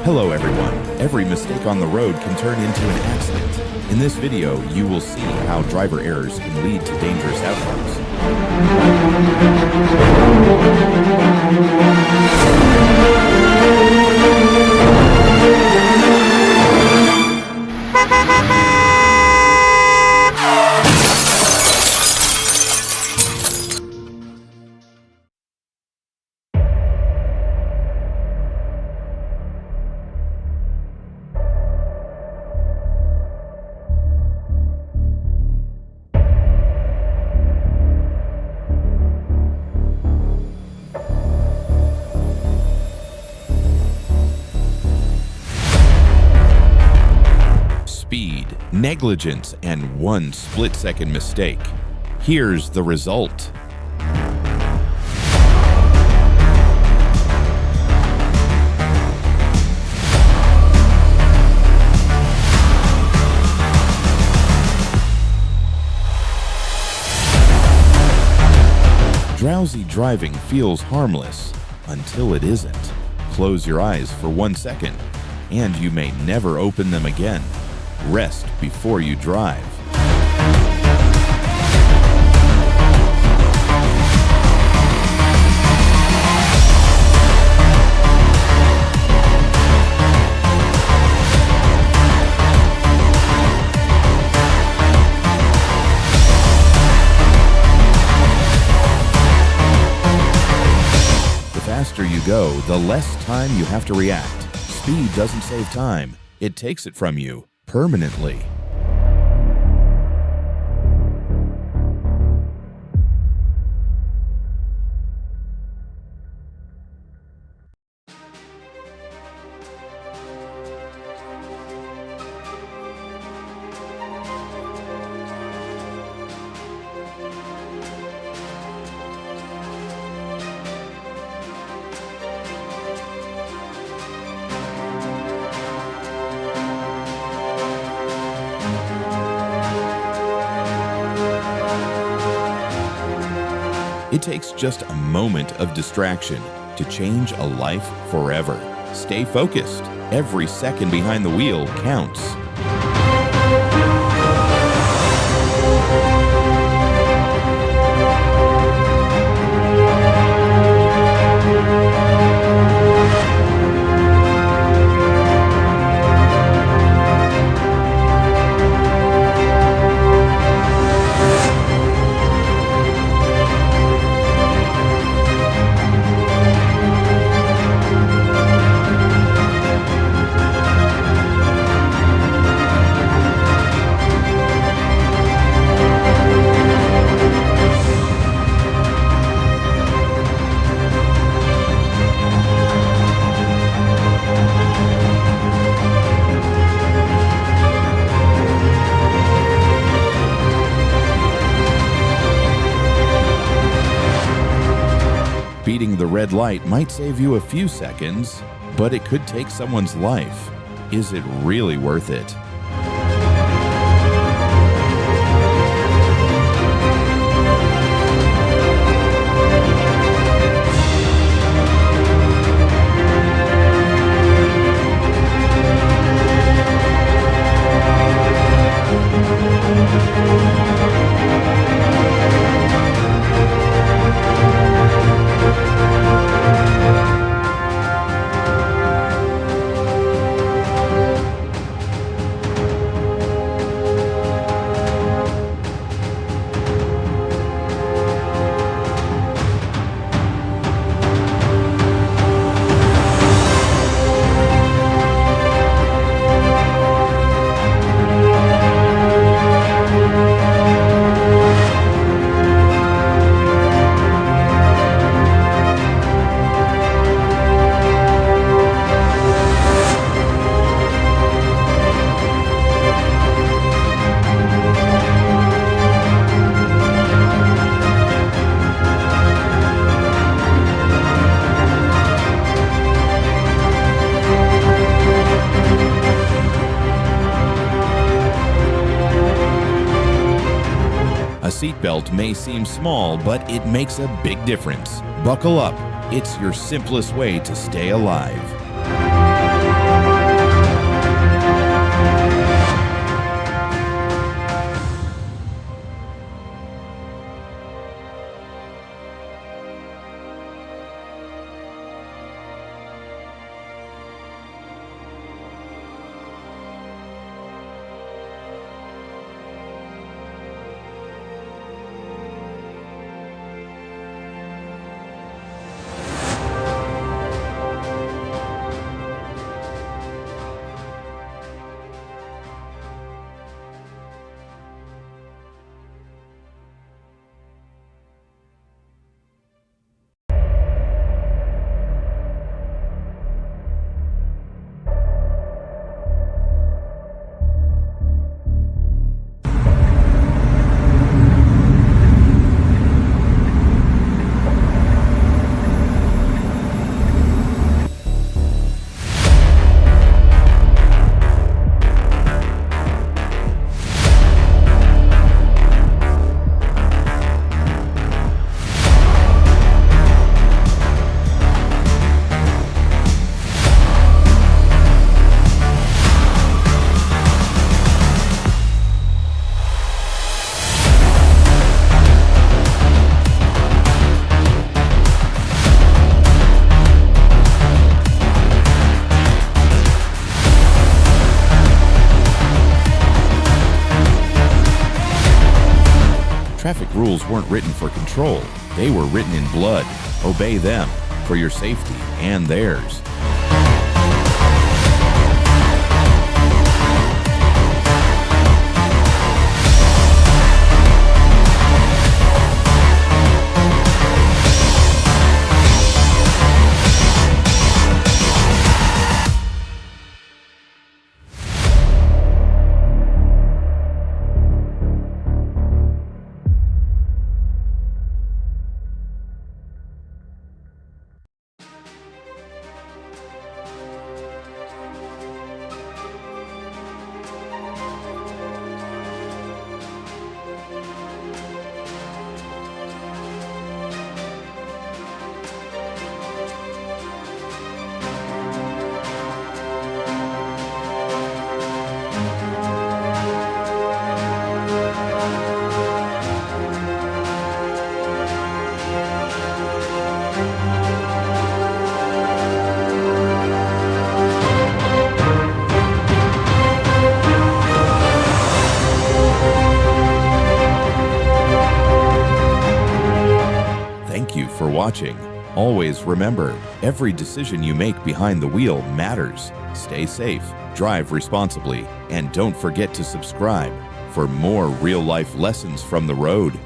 Hello everyone. Every mistake on the road can turn into an accident. In this video, you will see how driver errors can lead to dangerous outcomes. Speed, negligence, and one split-second mistake. Here's the result. Drowsy driving feels harmless until it isn't. Close your eyes for 1 second, and you may never open them again. Rest before you drive. The faster you go, the less time you have to react. Speed doesn't save time, it takes it from you permanently. It takes just a moment of distraction to change a life forever. Stay focused. Every second behind the wheel counts. Beating the red light might save you a few seconds, but it could take someone's life. Is it really worth it? seatbelt may seem small, but it makes a big difference. Buckle up. It's your simplest way to stay alive. Traffic rules weren't written for control. They were written in blood. Obey them for your safety and theirs. Thank you for watching. Always remember, every decision you make behind the wheel matters. Stay safe, drive responsibly, and don't forget to subscribe for more real-life lessons from the road.